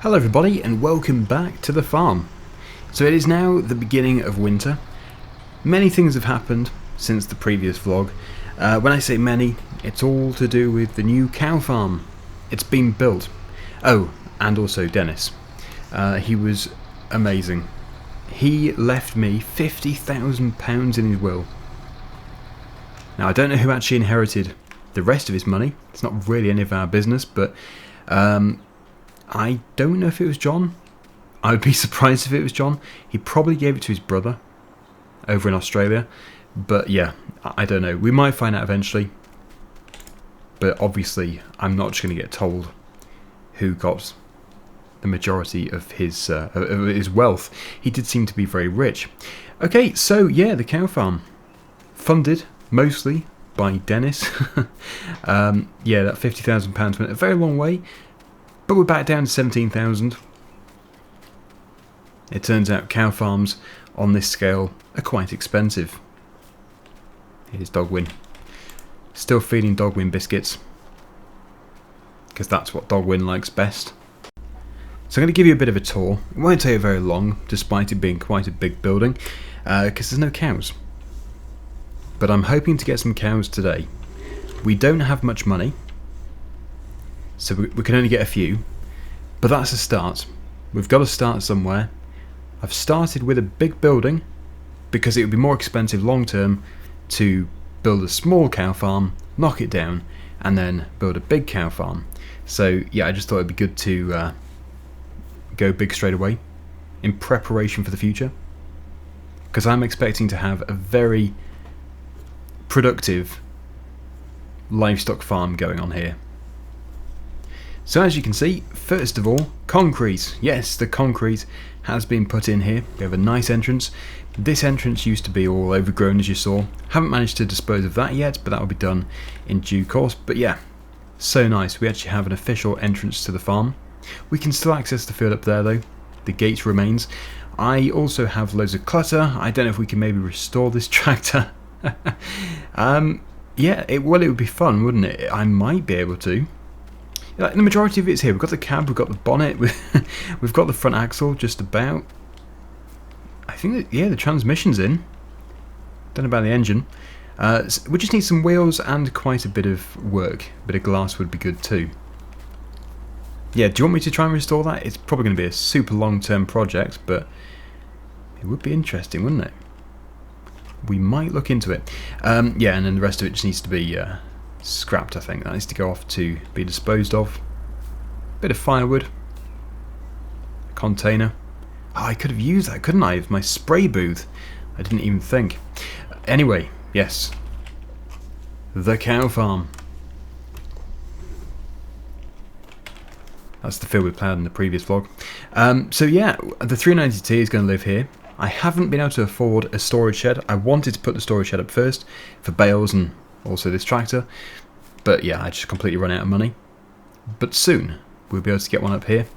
Hello everybody and welcome back to the farm. So it is now the beginning of winter. Many things have happened since the previous vlog. When I say many, it's all to do with the new cow farm. It's been built. Oh, and also Dennis. He was amazing. He left me £50,000 in his will. Now I don't know who actually inherited the rest of his money. It's not really any of our business, but I don't know if it was John. I would be surprised if it was John. He probably gave it to his brother over in Australia. But yeah, I don't know. We might find out eventually. But obviously, I'm not just going to get told who got the majority of his wealth. He did seem to be very rich. Okay, so yeah, the cow farm. Funded mostly by Dennis. Yeah, that £50,000 went a very long way. But we're back down to 17,000. It turns out cow farms on this scale are quite expensive. Here's Daggerwin. Still feeding Daggerwin biscuits, because that's what Daggerwin likes best. So I'm going to give you a bit of a tour. It won't take very long, despite it being quite a big building, because there's no cows. But I'm hoping to get some cows today. We don't have much money, so we can only get a few, but that's a start. We've got to start somewhere. I've started with a big building because it would be more expensive long term to build a small cow farm, knock it down, and then build a big cow farm. So yeah, I just thought it'd be good to go big straight away in preparation for the future, because I'm expecting to have a very productive livestock farm going on here. So as you can see, first of all, concrete. Yes, the concrete has been put in here. We have a nice entrance. This entrance used to be all overgrown, as you saw. Haven't managed to dispose of that yet, but that will be done in due course. But yeah, so nice. We actually have an official entrance to the farm. We can still access the field up there though. The gate remains. I also have loads of clutter. I don't know if we can maybe restore this tractor. Yeah, it would be fun, wouldn't it? I might be able to. Like, the majority of it's here. We've got the cab, we've got the bonnet, we've got the front axle just about. I think that, yeah, the transmission's in. Don't know about the engine. We just need some wheels and quite a bit of work. A bit of glass would be good too. Yeah, do you want me to try and restore that? It's probably going to be a super long-term project, but it would be interesting, wouldn't it? We might look into it. Yeah, and then the rest of it just needs to be scrapped, I think. That needs to go off to be disposed of. Bit of firewood. Container. Oh, I could have used that, couldn't I? With my spray booth. I didn't even think. Anyway, yes. The cow farm. That's the field we ploughed in the previous vlog. So yeah, the 390T is going to live here. I haven't been able to afford a storage shed. I wanted to put the storage shed up first for bales and also this tractor, but yeah, I just completely run out of money. But soon we'll be able to get one up here.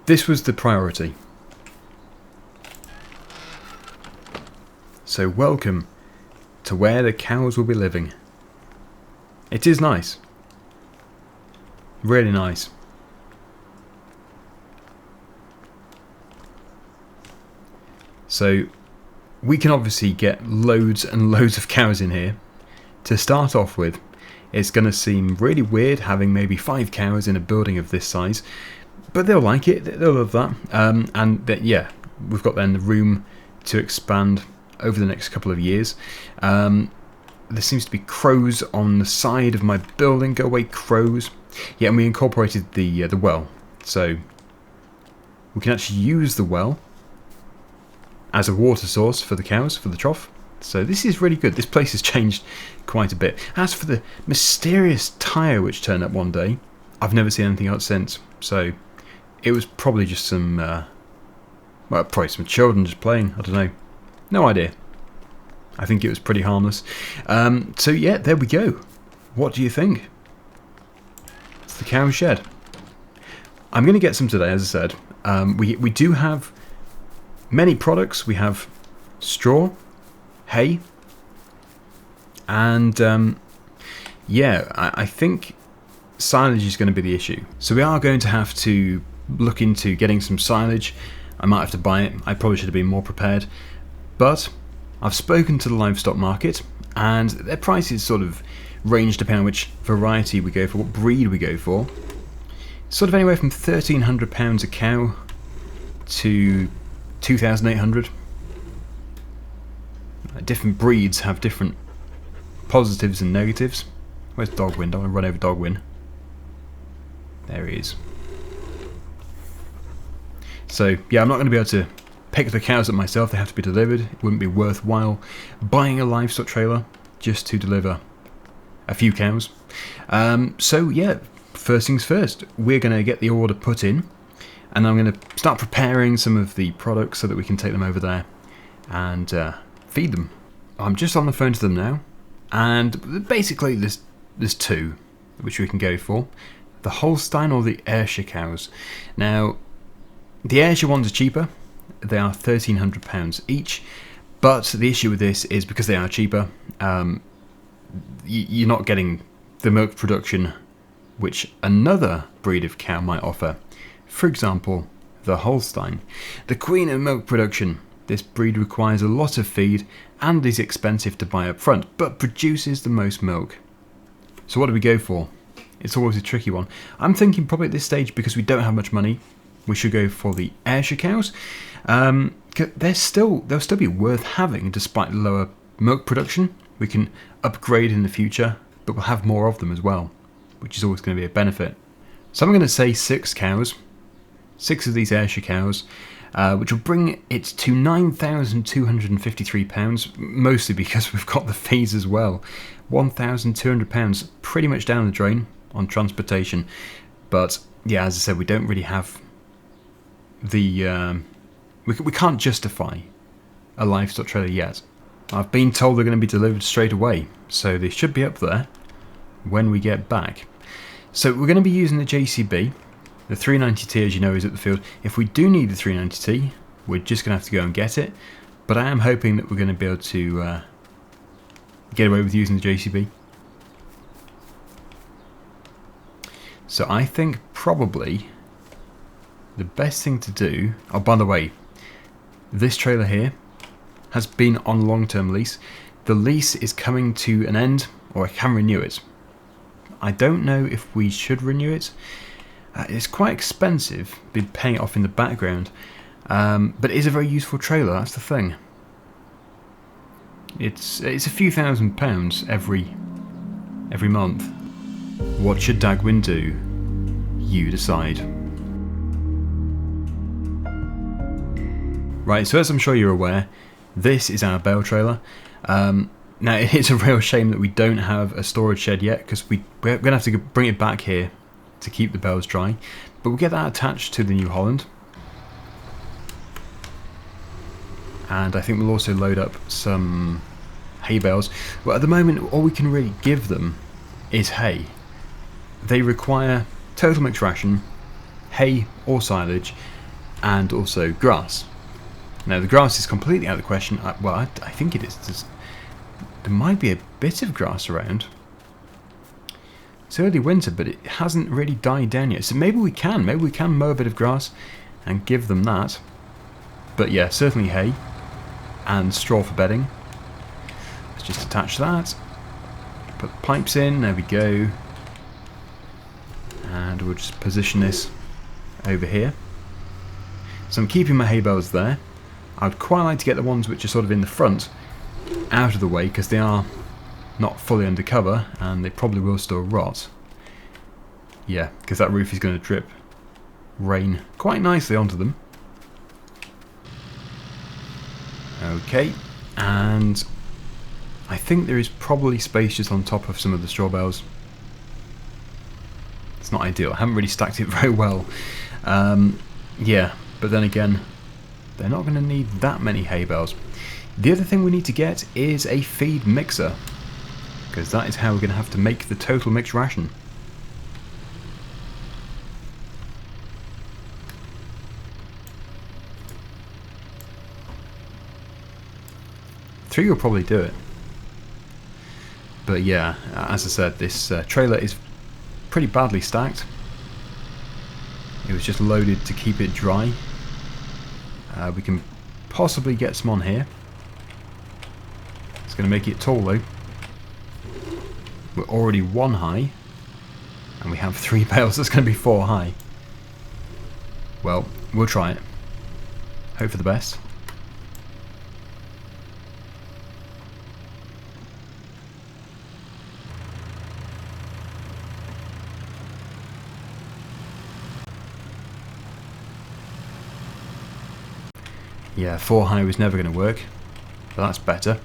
This was the priority. So welcome to where the cows will be living. It is nice. Really nice. So we can obviously get loads and loads of cows in here. To start off with, it's going to seem really weird having maybe 5 cows in a building of this size, but they'll like it, they'll love that. And yeah, we've got then the room to expand over the next couple of years. There seems to be crows on the side of my building. Go away, crows. Yeah, and we incorporated the well, so we can actually use the well as a water source for the cows, for the trough. So this is really good. This place has changed quite a bit. As for the mysterious tyre which turned up one day, I've never seen anything else since. So it was probably just some, well, probably some children just playing. I don't know. No idea. I think it was pretty harmless. So yeah, there we go. What do you think? It's the cow shed. I'm going to get some today, as I said. We do have many products. We have straw, hay, and yeah, I think silage is going to be the issue. So we are going to have to look into getting some silage. I might have to buy it. I probably should have been more prepared. But I've spoken to the livestock market, and their prices sort of range depending on which variety we go for, what breed we go for. Sort of anywhere from £1,300 a cow to 2,800. Different breeds have different positives and negatives. Where's Daggerwin? Don't want to run over Daggerwin. There he is. So yeah, I'm not going to be able to pick the cows up myself. They have to be delivered. It wouldn't be worthwhile buying a livestock trailer just to deliver a few cows. So yeah, first things first, we're going to get the order put in, and I'm going to start preparing some of the products so that we can take them over there and feed them. I'm just on the phone to them now, and basically there's two which we can go for: the Holstein or the Ayrshire cows. Now, the Ayrshire ones are cheaper. They are £1,300 each, but the issue with this is because they are cheaper, you're not getting the milk production which another breed of cow might offer. For example, the Holstein, the queen of milk production. This breed requires a lot of feed and is expensive to buy up front, but produces the most milk. So what do we go for? It's always a tricky one. I'm thinking probably at this stage, because we don't have much money, we should go for the Ayrshire cows. They'll still be worth having despite the lower milk production. We can upgrade in the future, but we'll have more of them as well, which is always going to be a benefit. So I'm going to say 6 cows, 6 of these Ayrshire cows, which will bring it to £9,253, mostly because we've got the fees as well. £1,200 pretty much down the drain on transportation. But yeah, as I said, we don't really have the... we can't justify a livestock trailer yet. I've been told they're going to be delivered straight away, so they should be up there when we get back. So we're going to be using the JCB. The 390T, as you know, is at the field. If we do need the 390T, we're just going to have to go and get it. But I am hoping that we're going to be able to get away with using the JCB. So I think probably the best thing to do... Oh, by the way, this trailer here has been on long-term lease. The lease is coming to an end, or I can renew it. I don't know if we should renew it. It's quite expensive, been paying it off in the background, but it is a very useful trailer, that's the thing. It's a few £1,000s every month. What should Daggerwin do? You decide. Right, so as I'm sure you're aware, this is our bale trailer. Now, it's a real shame that we don't have a storage shed yet, because we're going to have to bring it back here to keep the bales dry. But we'll get that attached to the New Holland. And I think we'll also load up some hay bales. But at the moment, all we can really give them is hay. They require total mixed ration, hay or silage, and also grass. Now, the grass is completely out of the question. Well, I think it is. There might be a bit of grass around. It's early winter, but it hasn't really died down yet. So maybe we can mow a bit of grass and give them that. But yeah, certainly hay and straw for bedding. Let's just attach that. Put the pipes in, there we go. And we'll just position this over here. So I'm keeping my hay bales there. I'd quite like to get the ones which are sort of in the front out of the way, because they are not fully undercover and they probably will still rot. Yeah, because that roof is going to drip rain quite nicely onto them. Okay, and I think there is probably space just on top of some of the straw bales. It's not ideal. I haven't really stacked it very well. Yeah, but then again, they're not going to need that many hay bales. The other thing we need to get is a feed mixer, because that is how we're going to have to make the total mixed ration. Three will probably do it. But yeah, as I said, this trailer is pretty badly stacked. It was just loaded to keep it dry. We can possibly get some on here. It's going to make it tall though. We're already 1 high. And we have 3 bales. That's going to be 4 high. Well, we'll try it. Hope for the best. Yeah, 4 high was never going to work, but that's better.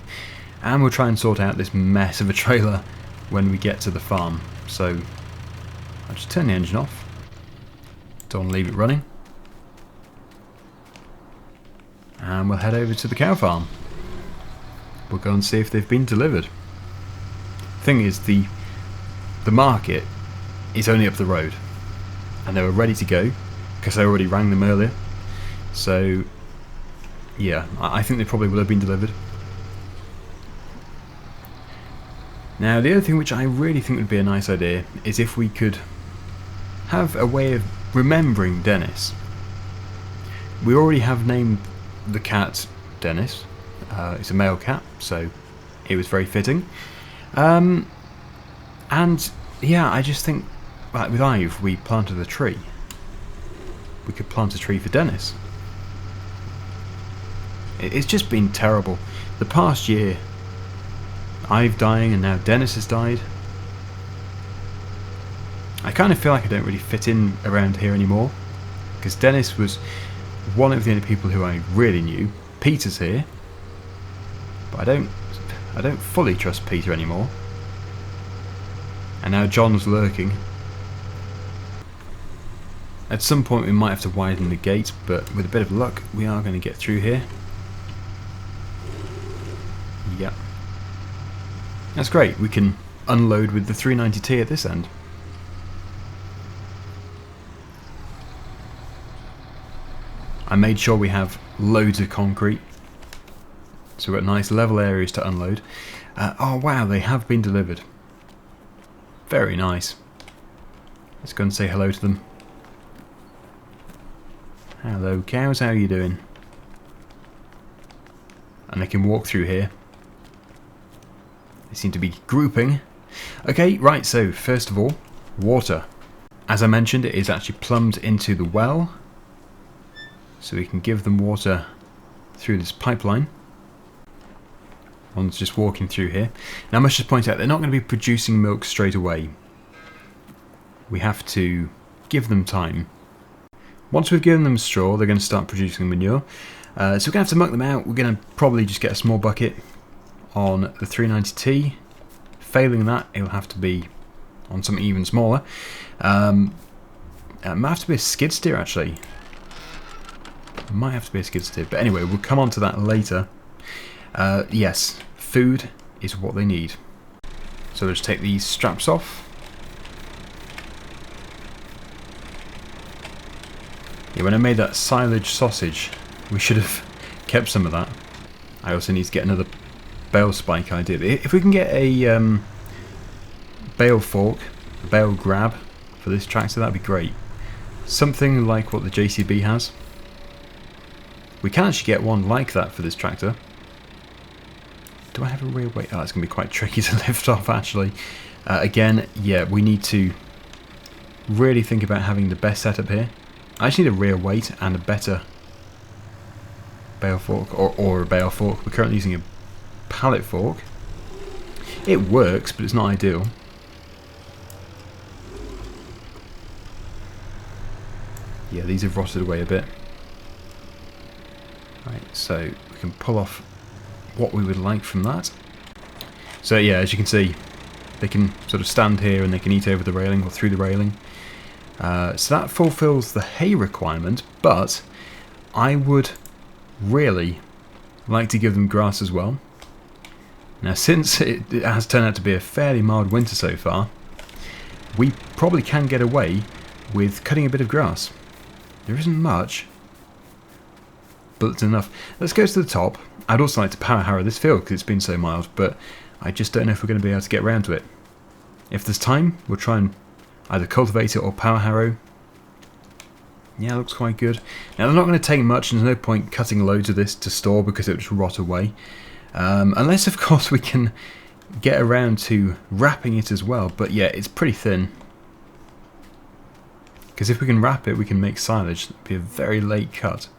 And we'll try and sort out this mess of a trailer when we get to the farm. So I'll just turn the engine off. Don't want to leave it running. And we'll head over to the cow farm. We'll go and see if they've been delivered. Thing is, the market is only up the road, and they were ready to go because I already rang them earlier. So yeah, I think they probably will have been delivered. Now, the other thing which I really think would be a nice idea is if we could have a way of remembering Dennis. We already have named the cat Dennis. It's a male cat, so it was very fitting. And yeah, I just think, like with Ive, we planted a tree. We could plant a tree for Dennis. It's just been terrible. The past year, Ive dying and now Dennis has died. I kind of feel like I don't really fit in around here anymore, because Dennis was one of the only people who I really knew. Peter's here, but I don't fully trust Peter anymore. And now John's lurking. At some point we might have to widen the gate, but with a bit of luck we are going to get through here. Yep. That's great, we can unload with the 390T at this end. I made sure we have loads of concrete, so we've got nice level areas to unload. Oh wow, they have been delivered. Very nice. Let's go and say hello to them. Hello cows, how are you doing? And they can walk through here. They seem to be grouping. Okay, right, so first of all, water. As I mentioned, it is actually plumbed into the well, so we can give them water through this pipeline. One's just walking through here. Now I must just point out, they're not going to be producing milk straight away. We have to give them time. Once we've given them straw, they're going to start producing manure. So we're going to have to muck them out. We're going to probably just get a small bucket on the 390T. Failing that, it'll have to be on something even smaller. It might have to be a skid steer actually. It might have to be a skid steer, but anyway, we'll come on to that later. Yes, food is what they need. So let's take these straps off. Yeah, when I made that silage sausage, we should have kept some of that. I also need to get another bale spike idea. If we can get a bale fork, a bale grab for this tractor, that'd be great. Something like what the JCB has. We can actually get one like that for this tractor. Do I have a rear weight? Oh, it's going to be quite tricky to lift off actually. Again, yeah, we need to really think about having the best setup here. I just need a rear weight and a better bale fork, or a bale fork. We're currently using a pallet fork. It works, but it's not ideal. Yeah, these have rotted away a bit. Right, so we can pull off what we would like from that. So yeah, as you can see, they can sort of stand here and they can eat over the railing or through the railing. So that fulfills the hay requirement, but I would really like to give them grass as well. Now, since it has turned out to be a fairly mild winter so far, we probably can get away with cutting a bit of grass. There isn't much, but it's enough. Let's go to the top. I'd also like to power harrow this field because it's been so mild, but I just don't know if we're going to be able to get around to it. If there's time, we'll try and either cultivate it or power harrow. Yeah, looks quite good. Now, they're not going to take much, and there's no point cutting loads of this to store because it would just rot away. Unless, of course, we can get around to wrapping it as well. But yeah, it's pretty thin. Because if we can wrap it, we can make silage. It'd be a very late cut.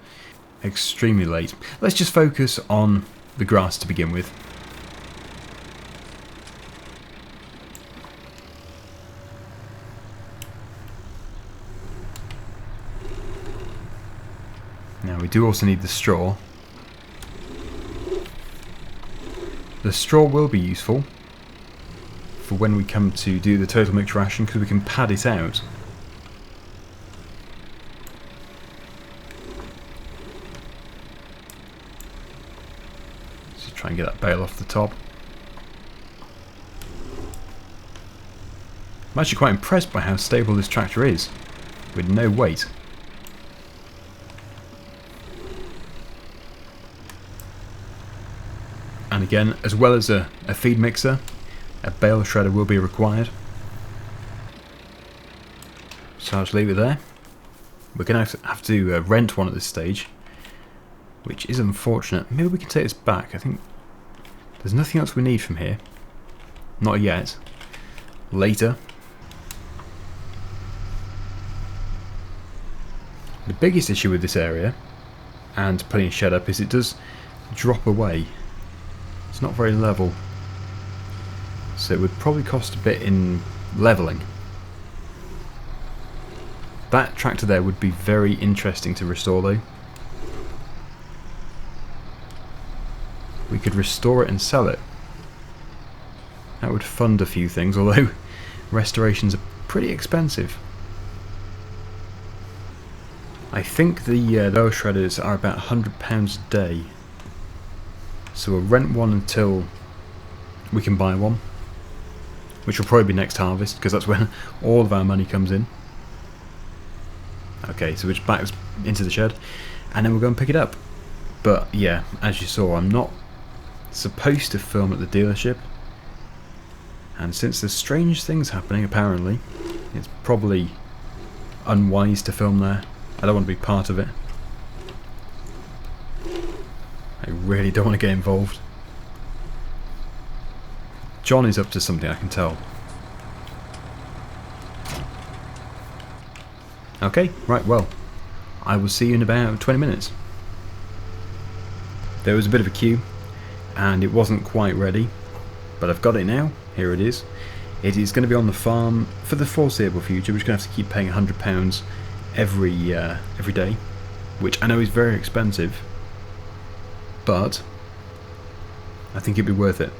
Extremely late. Let's just focus on the grass to begin with. Now, we do also need the straw. The straw will be useful for when we come to do the total mixed ration, because we can pad it out. Let's try and get that bale off the top. I'm actually quite impressed by how stable this tractor is, with no weight. And again, as well as a feed mixer, a bale shredder will be required. So I'll just leave it there. We're going to have to rent one at this stage, which is unfortunate. Maybe we can take this back. I think there's nothing else we need from here. Not yet. Later. The biggest issue with this area, and putting a shed up, is it does drop away. It's not very level, so it would probably cost a bit in levelling. That tractor there would be very interesting to restore though. We could restore it and sell it. That would fund a few things, although restorations are pretty expensive. I think the bale shredders are about £100 a day. So we'll rent one until we can buy one, which will probably be next harvest, because that's when all of our money comes in. Okay, so we're just back into the shed, and then we'll go and pick it up. But yeah, as you saw, I'm not supposed to film at the dealership, and since there's strange things happening apparently, it's probably unwise to film there. I don't want to be part of it. I really don't want to get involved. John is up to something, I can tell. Okay, right, well, I will see you in about 20 minutes. There was a bit of a queue, and it wasn't quite ready, but I've got it now. Here it is. It is going to be on the farm for the foreseeable future. We're just going to have to keep paying £100 every day, which I know is very expensive, but I think it'd be worth it.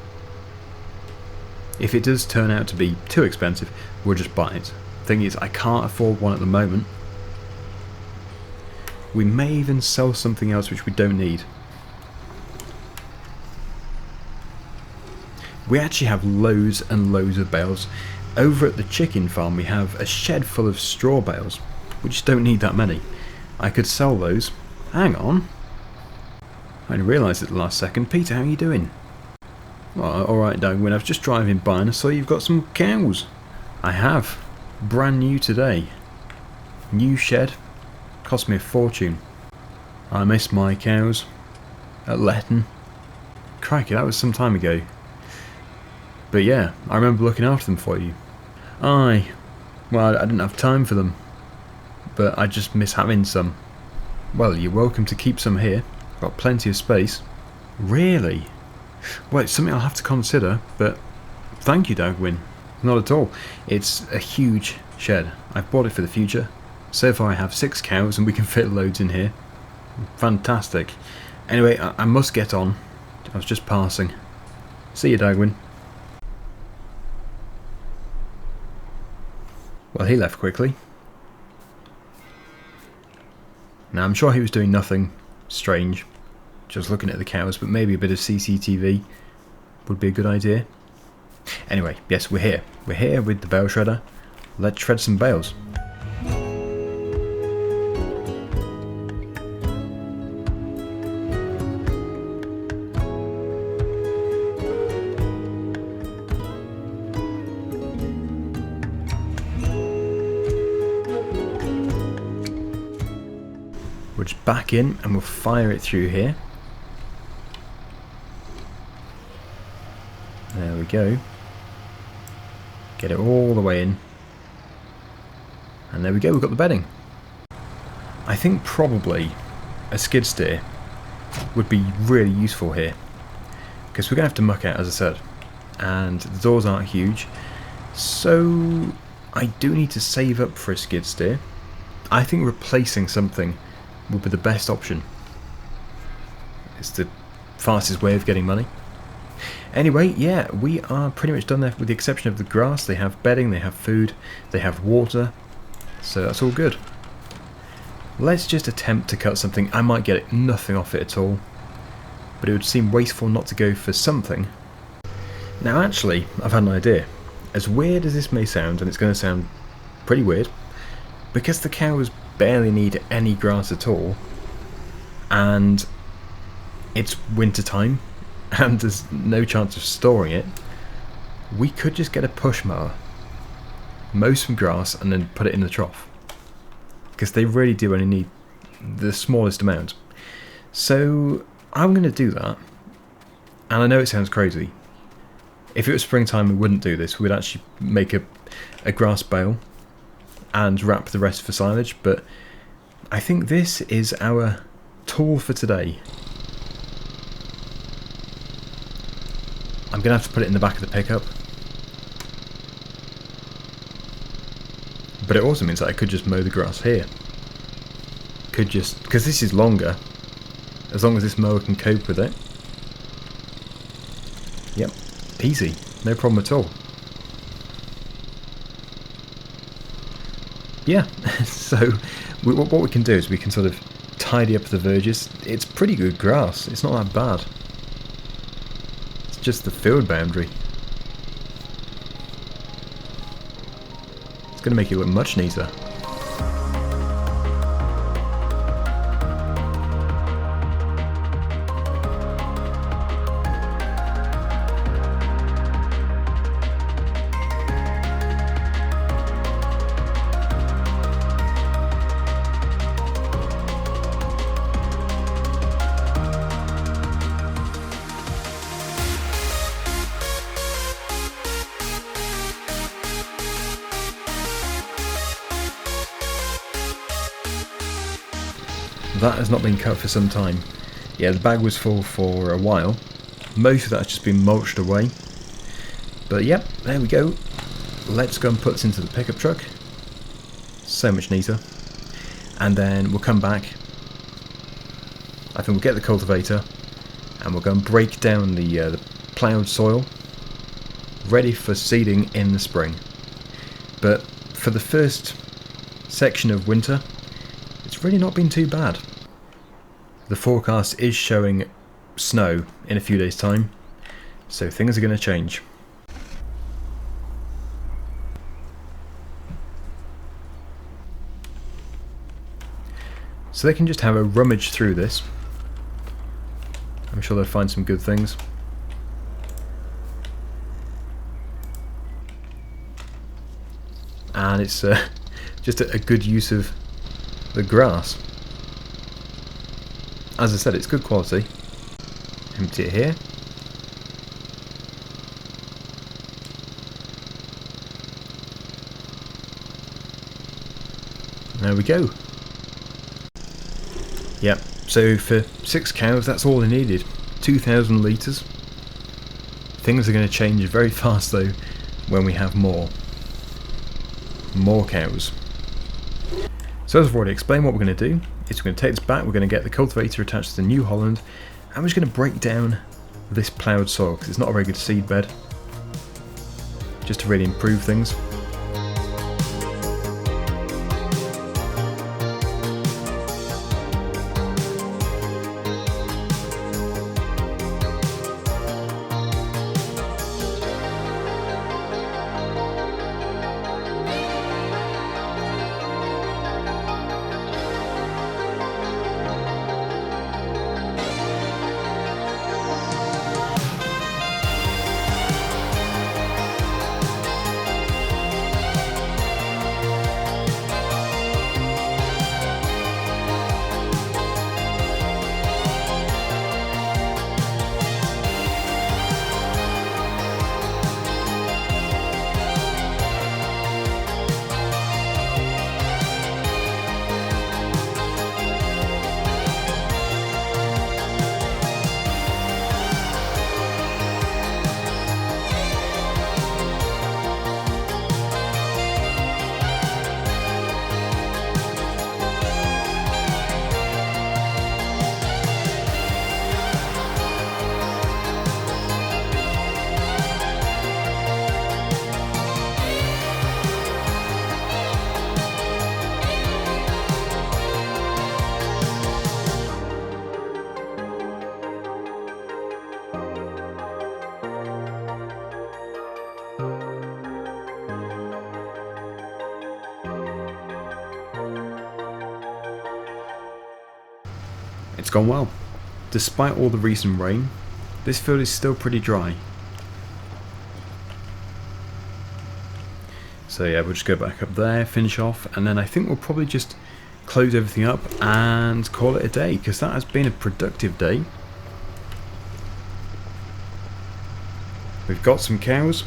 If it does turn out to be too expensive, we'll just buy it. Thing is, I can't afford one at the moment. We may even sell something else which we don't need. We actually have loads and loads of bales. Over at the chicken farm we have a shed full of straw bales. We just don't need that many. I could sell those. Hang on. I didn't realise at the last second. Peter, how are you doing? Well, alright, Daggerwin, I was just driving by and I saw you've got some cows. I have. Brand new today. New shed. Cost me a fortune. I miss my cows. At Letton. Crikey, that was some time ago. But yeah, I remember looking after them for you. Aye. Well, I didn't have time for them. But I just miss having some. Well, you're welcome to keep some here. Got plenty of space. Really? Well, it's something I'll have to consider, but thank you, Daggerwin. Not at all. It's a huge shed. I've bought it for the future. So far I have 6 cows and we can fit loads in here. Fantastic. Anyway, I must get on. I was just passing. See you, Daggerwin. Well, he left quickly. Now, I'm sure he was doing nothing strange, just looking at the cows, but maybe a bit of CCTV would be a good idea. Anyway, yes, we're here. We're here with the bale shredder. Let's shred some bales. just back in and we'll fire it through here. There we go. Get it all the way in. And there we go, we've got the bedding. I think probably a skid steer would be really useful here, because we're going to have to muck out, as I said, and the doors aren't huge, so I do need to save up for a skid steer. I think replacing something would be the best option. It's the fastest way of getting money. Anyway, yeah, we are pretty much done there, with the exception of the grass. They have bedding, they have food, they have water, so that's all good. Let's just attempt to cut something. I might get nothing off it at all, but it would seem wasteful not to go for something. Now actually, I've had an idea. As weird as this may sound, and it's going to sound pretty weird, because the cows barely need any grass at all, and it's winter time, and there's no chance of storing it, we could just get a push mower, mow some grass, and then put it in the trough. Because they really do only need the smallest amount. So I'm going to do that. And I know it sounds crazy. If it was springtime we wouldn't do this. We'd actually make a grass bale and wrap the rest for silage. But I think this is our tool for today. I'm going to have to put it in the back of the pickup. But it also means that I could just mow the grass here. Could just, because this is longer, as long as this mower can cope with it. Yep, easy, no problem at all. Yeah, so what we can do is we can sort of tidy up the verges. It's pretty good grass, it's not that bad. It's just the field boundary. It's going to make it look much neater. That has not been cut for some time. Yeah, the bag was full for a while. Most of that has just been mulched away. But yep, there we go. Let's go and put this into the pickup truck. So much neater. And then we'll come back. I think we'll get the cultivator and we'll go and break down the ploughed soil, ready for seeding in the spring. But for the first section of winter, it's really not been too bad. The forecast is showing snow in a few days' time, so things are going to change. So they can just have a rummage through this. I'm sure they'll find some good things. And it's just a good use of the grass. As I said, it's good quality. Empty it here. There we go. Yep, so for 6 cows that's all they needed. 2,000 litres. Things are going to change very fast though when we have more cows. So as I've already explained, what we're going to do is we're going to take this back, we're going to get the cultivator attached to the New Holland, and we're just going to break down this ploughed soil because it's not a very good seed bed, just to really improve things. it's gone well. Despite all the recent rain, this field is still pretty dry. So yeah, we'll just go back up there, finish off, and then I think we'll probably just close everything up and call it a day, because that has been a productive day. We've got some cows,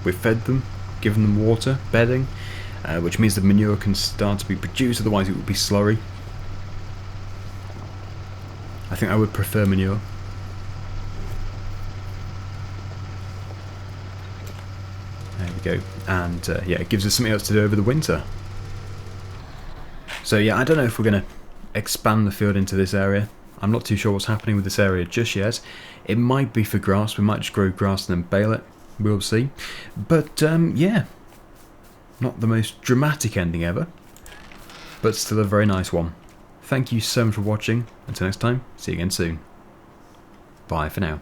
we've fed them, given them water, bedding, which means the manure can start to be produced, otherwise it would be slurry. I think I would prefer manure. There we go, and yeah, it gives us something else to do over the winter. So yeah, I don't know if we're going to expand the field into this area. I'm not too sure what's happening with this area just yet. It might be for grass, we might just grow grass and then bale it, we'll see. But yeah, not the most dramatic ending ever, but still a very nice one. Thank you so much for watching. Until next time, see you again soon. Bye for now.